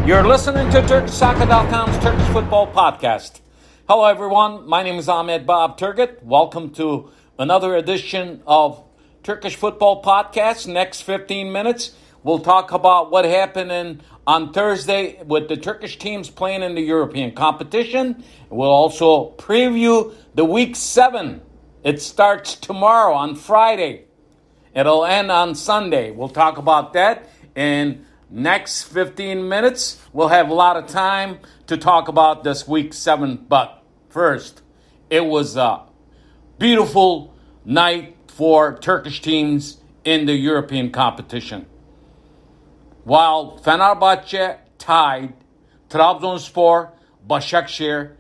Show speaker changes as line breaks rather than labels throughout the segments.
You're listening to TurkishSoccer.com's Turkish Football Podcast. Hello, everyone. My name is Ahmet Bob Turgut. Welcome to another edition of Turkish Football Podcast. Next 15 minutes, we'll talk about what happened on Thursday with the Turkish teams playing in the European competition. We'll also preview the Week 7. It starts tomorrow on Friday. It'll end on Sunday. We'll talk about that in next 15 minutes. We'll have a lot of time to talk about this Week 7. But first, it was a beautiful night for Turkish teams in the European competition. While Fenerbahçe tied, Trabzonspor, Başakşehir,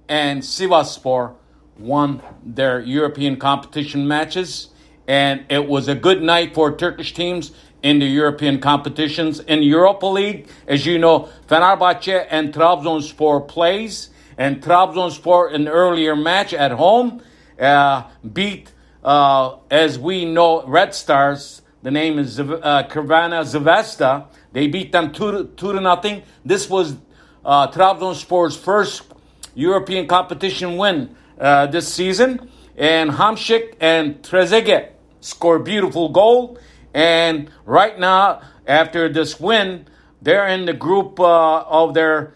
and Sivasspor won their European competition matches. And it was a good night for Turkish teams in the European competitions. In Europa League, as you know, Fenerbahçe and Trabzonspor plays. And Trabzonspor, in an earlier match at home, beat, as we know, Red Stars. The name is Crvena Zvezda. They beat them 2-0. This was Trabzonspor's first European competition win this season. And Hamšík and Trezeguet scored beautiful goal. And right now, after this win, they're in the group right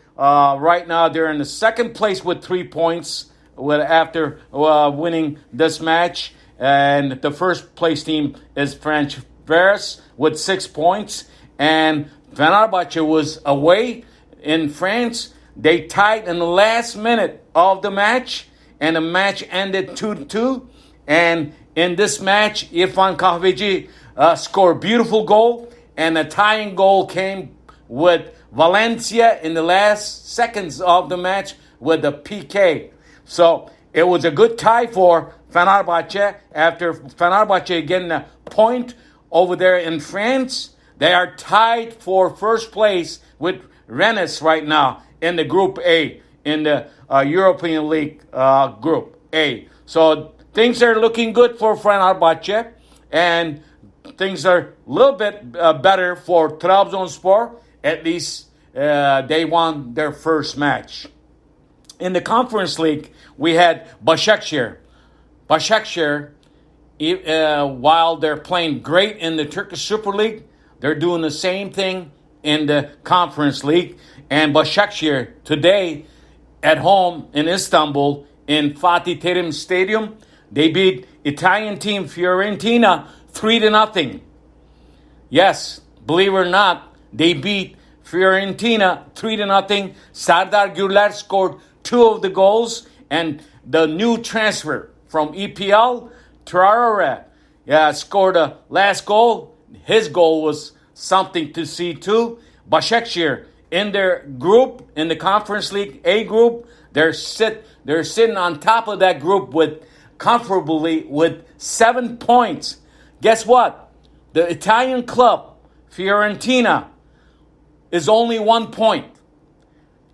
now, they're in the second place with 3 points after winning this match. And the first place team is Ferencváros with 6 points. And Fenerbahçe was away in France. They tied in the last minute of the match. And the match ended 2-2. And in this match, İrfan Kahveci scored a beautiful goal. And the tying goal came with Valencia in the last seconds of the match with a PK. So it was a good tie for Fenerbahçe. After Fenerbahçe getting a point over there in France, they are tied for first place with Rennes right now in the Group A, in the European League Group A. So things are looking good for Fenerbahçe, and things are a little bit better for Trabzonspor. At least they won their first match. In the Conference League, we had Başakşehir. Başakşehir, while they're playing great in the Turkish Super League, they're doing the same thing in the Conference League. And Başakşehir today at home in Istanbul in Fatih Terim Stadium, they beat Italian team Fiorentina 3-0. Yes, believe it or not, they beat Fiorentina 3-0. Sardar Gürler scored 2 of the goals, and the new transfer from EPL, Traore, scored a last goal. His goal was something to see too. Başakşehir in their group, in the Conference League A group, they're sitting on top of that group comfortably with 7 points. Guess what? The Italian club, Fiorentina, is only 1 point.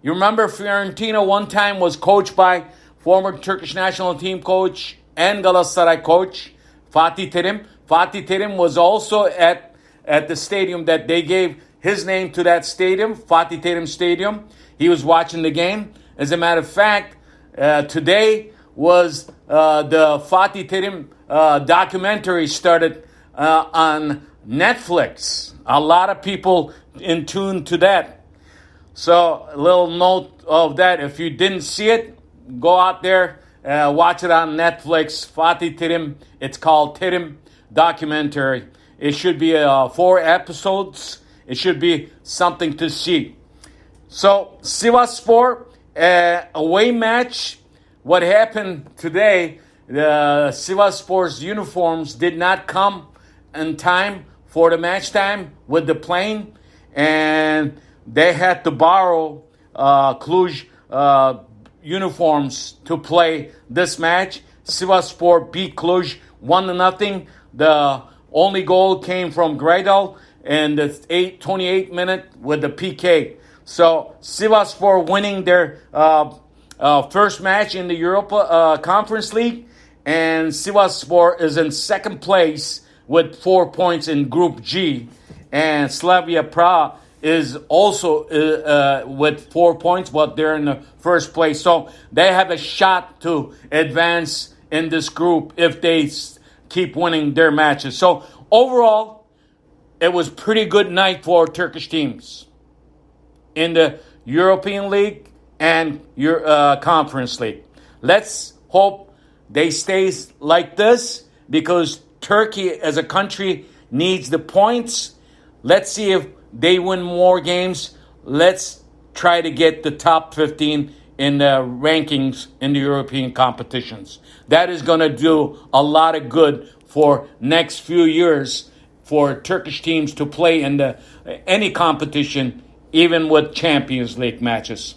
You remember Fiorentina one time was coached by former Turkish national team coach and Galatasaray coach Fatih Terim. Fatih Terim was also at the stadium that they gave his name to that stadium, Fatih Terim Stadium. He was watching the game. As a matter of fact, today was the Fatih Terim documentary started on Netflix. A lot of people in tune to that. So a little note of that. If you didn't see it, go out there, watch it on Netflix. Fatih Terim. It's called Terim documentary. It should be 4 episodes. It should be something to see. So Sivasspor, away match. What happened today, the Sivasspor's uniforms did not come in time for the match time with the plane. And they had to borrow Cluj uniforms to play this match. Sivasspor beat Cluj 1-0. The only goal came from Gradel in the 28th minute with the PK. So Sivasspor winning their first match in the Europa Conference League, and Sivasspor is in second place with 4 points in Group G, and Slavia Prague is also with 4 points, but they're in the first place. So they have a shot to advance in this group if they keep winning their matches. So overall, it was pretty good night for Turkish teams in the European League and your Conference League. Let's hope they stay like this because Turkey as a country needs the points. Let's see if they win more games. Let's try to get the top 15 in the rankings in the European competitions. That is going to do a lot of good for next few years for Turkish teams to play in any competition, even with Champions League matches.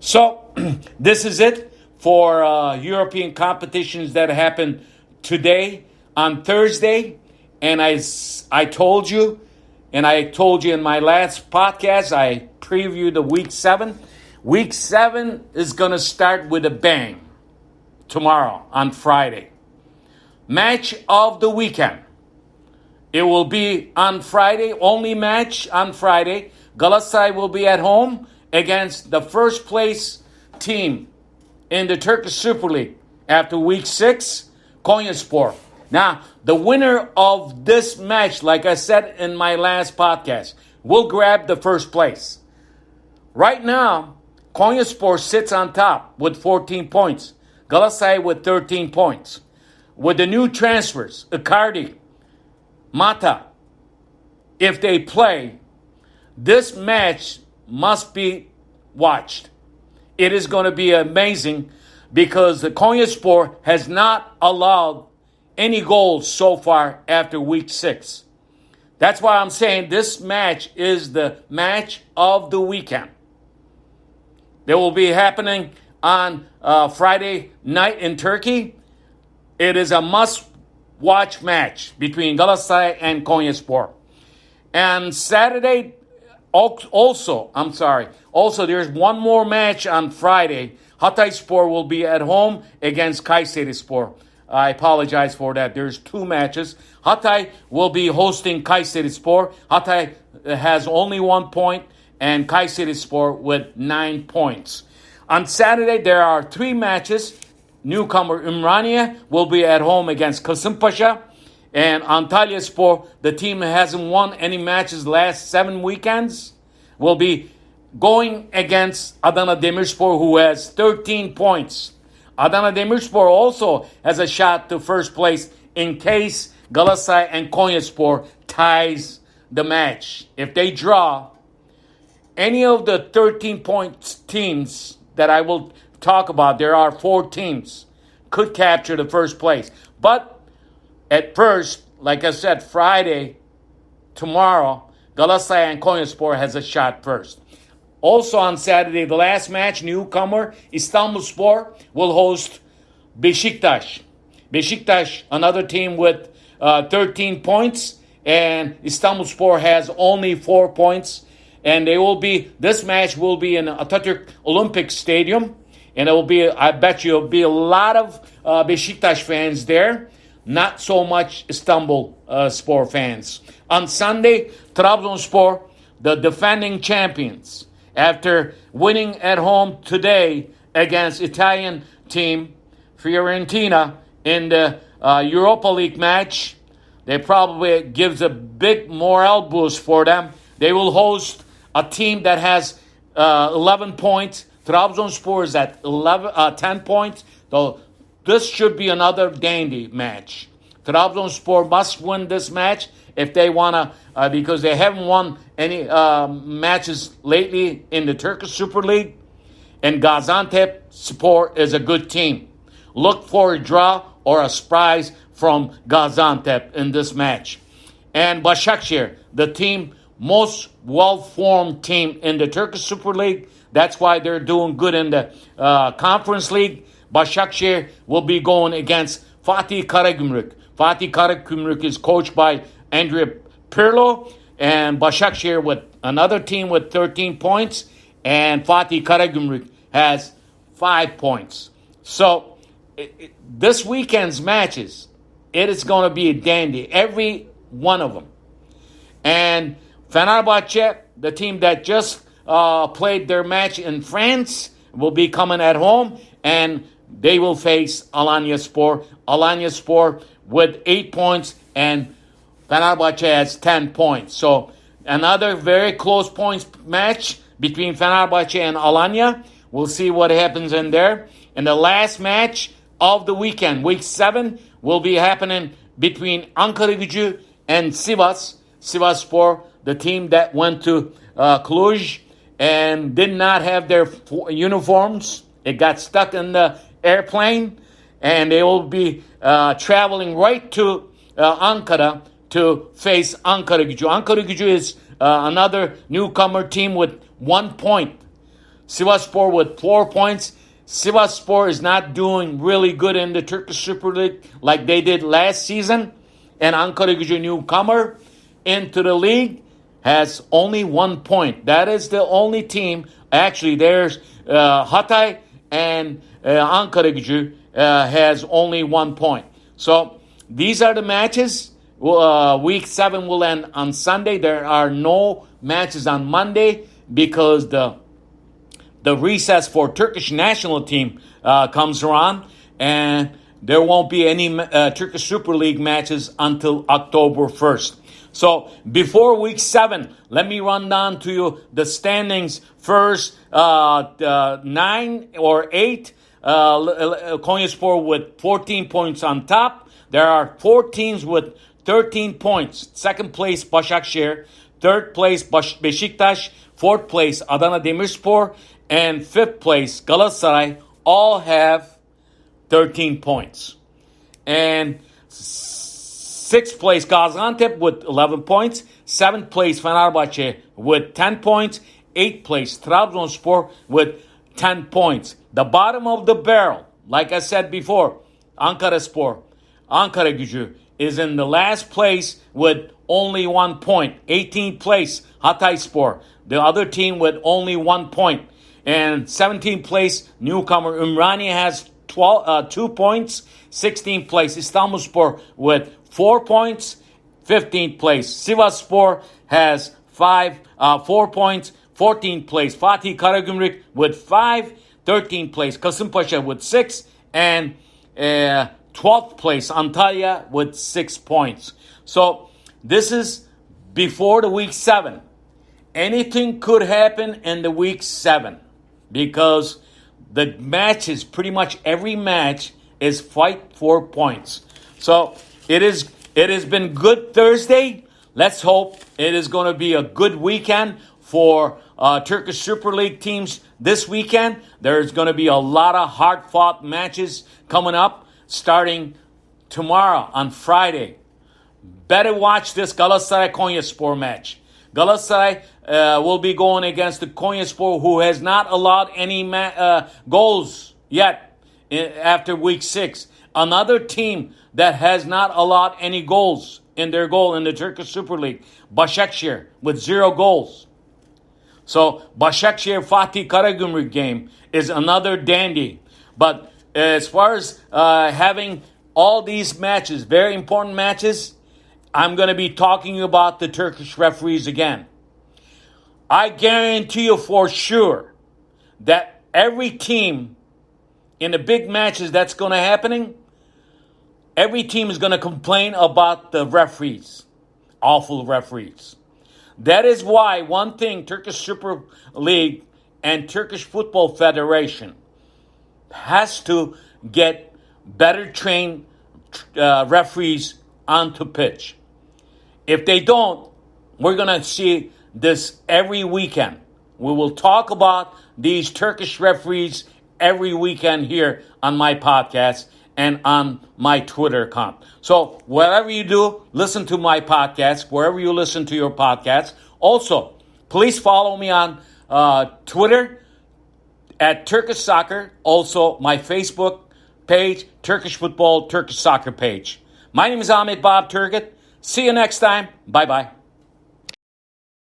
So this is it for European competitions that happened today on Thursday. And I told you in my last podcast, I previewed the Week 7. Week 7 is going to start with a bang tomorrow on Friday. Match of the weekend. It will be on Friday, only match on Friday. Galatasaray will be at home against the first place team in the Turkish Super League after Week 6, Konyaspor. Now, the winner of this match, like I said in my last podcast, will grab the first place. Right now, Konyaspor sits on top with 14 points. Galatasaray with 13 points. With the new transfers, Icardi, Mata, if they play, this match must be watched. It is going to be amazing because the Konyaspor has not allowed any goals so far after Week 6. That's why I'm saying this match is the match of the weekend. They will be happening on Friday night in Turkey. It is a must-watch match between Galatasaray and Konyaspor. And Saturday, also, there's one more match on Friday. Hatayspor will be at home against Kayserispor. I apologize for that. There's 2 matches. Hatay will be hosting Kayserispor. Hatay has only 1 point and Kayserispor with 9 points. On Saturday, there are 3 matches. Newcomer Ümraniye will be at home against Kasımpaşa. And Antalyaspor, the team hasn't won any matches last 7 weekends, will be going against Adana Demirspor, who has 13 points. Adana Demirspor also has a shot to first place in case Galatasaray and Konyaspor ties the match. If they draw, any of the 13-point teams that I will talk about, there are 4 teams, could capture the first place. But at first, like I said, Friday, tomorrow, Galatasaray and Konyaspor has a shot first. Also on Saturday, the last match, newcomer Istanbulspor will host Beşiktaş. Beşiktaş, another team with 13 points, and Istanbulspor has only 4 points. And this match will be in Atatürk Olympic Stadium, and I bet you, it'll be a lot of Beşiktaş fans there. Not so much Istanbul Spor fans. On Sunday, Trabzonspor, the defending champions, after winning at home today against Italian team Fiorentina in the Europa League match, they probably gives a big morale boost for them. They will host a team that has 11 points. Trabzonspor is at 10 points. So this should be another dandy match. Trabzonspor must win this match if they want to, because they haven't won any matches lately in the Turkish Super League. And Gaziantepspor is a good team. Look for a draw or a surprise from Gaziantep in this match. And Başakşehir, the team, most well-formed team in the Turkish Super League. That's why they're doing good in the Conference League. Başakşehir will be going against Fatih Karagümrük. Fatih Karagümrük is coached by Andrea Pirlo, and Başakşehir with another team with 13 points, and Fatih Karagümrük has 5 points. So this weekend's matches, it is going to be a dandy, every one of them. And Fenerbahce, the team that just played their match in France, will be coming at home, and they will face Alanyaspor. Alanyaspor with 8 points, and Fenerbahce has 10 points. So another very close points match between Fenerbahce and Alanya. We'll see what happens in there. And the last match of the weekend, week 7, will be happening between Ankaragücü and Sivas. Sivasspor, the team that went to Cluj and did not have their uniforms. It got stuck in the airplane, and they will be traveling right to Ankara to face Ankaragücü. Ankaragücü is another newcomer team with 1 point. Sivasspor with 4 points. Sivasspor is not doing really good in the Turkish Super League like they did last season. And Ankaragücü, newcomer into the league, has only 1 point. That is the only team. Actually, there's Hatay and Ankaragücü has only 1 point. So these are the matches. Week 7 will end on Sunday. There are no matches on Monday because the recess for Turkish national team comes around, and there won't be any Turkish Super League matches until October 1st. So before week 7, let me run down to you the standings first. 9 or 8, Konyaspor with 14 points on top. There are 4 teams with 13 points. Second place, Başakşehir. Third place, Beşiktaş. Fourth place, Adana Demirspor. And fifth place, Galatasaray. All have 13 points. And sixth place, Gaziantep with 11 points. Seventh place, Fenerbahce with 10 points. Eighth place, Trabzonspor with 10 points. The bottom of the barrel, like I said before, Ankaraspor, Ankaragücü is in the last place with only 1 point. 18th place, Hatayspor, the other team with only 1 point. And 17th place, newcomer Ümraniye has 2 points. 16th place, Istanbulspor with 4 points. 15th place, Sivasspor has 4 points. 14th place, Fatih Karagümrük with 5. 13th place, Kasımpaşa with 6. And 12th place, Antalya with 6 points. So this is before the week 7. Anything could happen in the week 7 because the matches, pretty much every match, is fight for points. So it has been good Thursday. Let's hope it is going to be a good weekend for Turkish Super League teams this weekend. There's going to be a lot of hard-fought matches coming up starting tomorrow on Friday. Better watch this Galatasaray-Konyaspor match. Galatasaray will be going against the Konyaspor, who has not allowed any goals yet after week 6. Another team that has not allowed any goals in their goal in the Turkish Super League, Başakşehir, with 0 goals. So Başakşehir Fatih Karagümrük game is another dandy. But as far as having all these matches, very important matches, I'm going to be talking about the Turkish referees again. I guarantee you for sure that every team in the big matches that's going to happening, every team is going to complain about the referees, awful referees. That is why one thing Turkish Super League and Turkish Football Federation has to get better trained referees onto pitch. If they don't, we're going to see this every weekend. We will talk about these Turkish referees every weekend here on my podcast and on my Twitter account. So wherever you do, listen to my podcast, wherever you listen to your podcast. Also, please follow me on Twitter at Turkish Soccer. Also, my Facebook page, Turkish Football, Turkish Soccer page. My name is Ahmet Bob Turgut. See you next time. Bye-bye.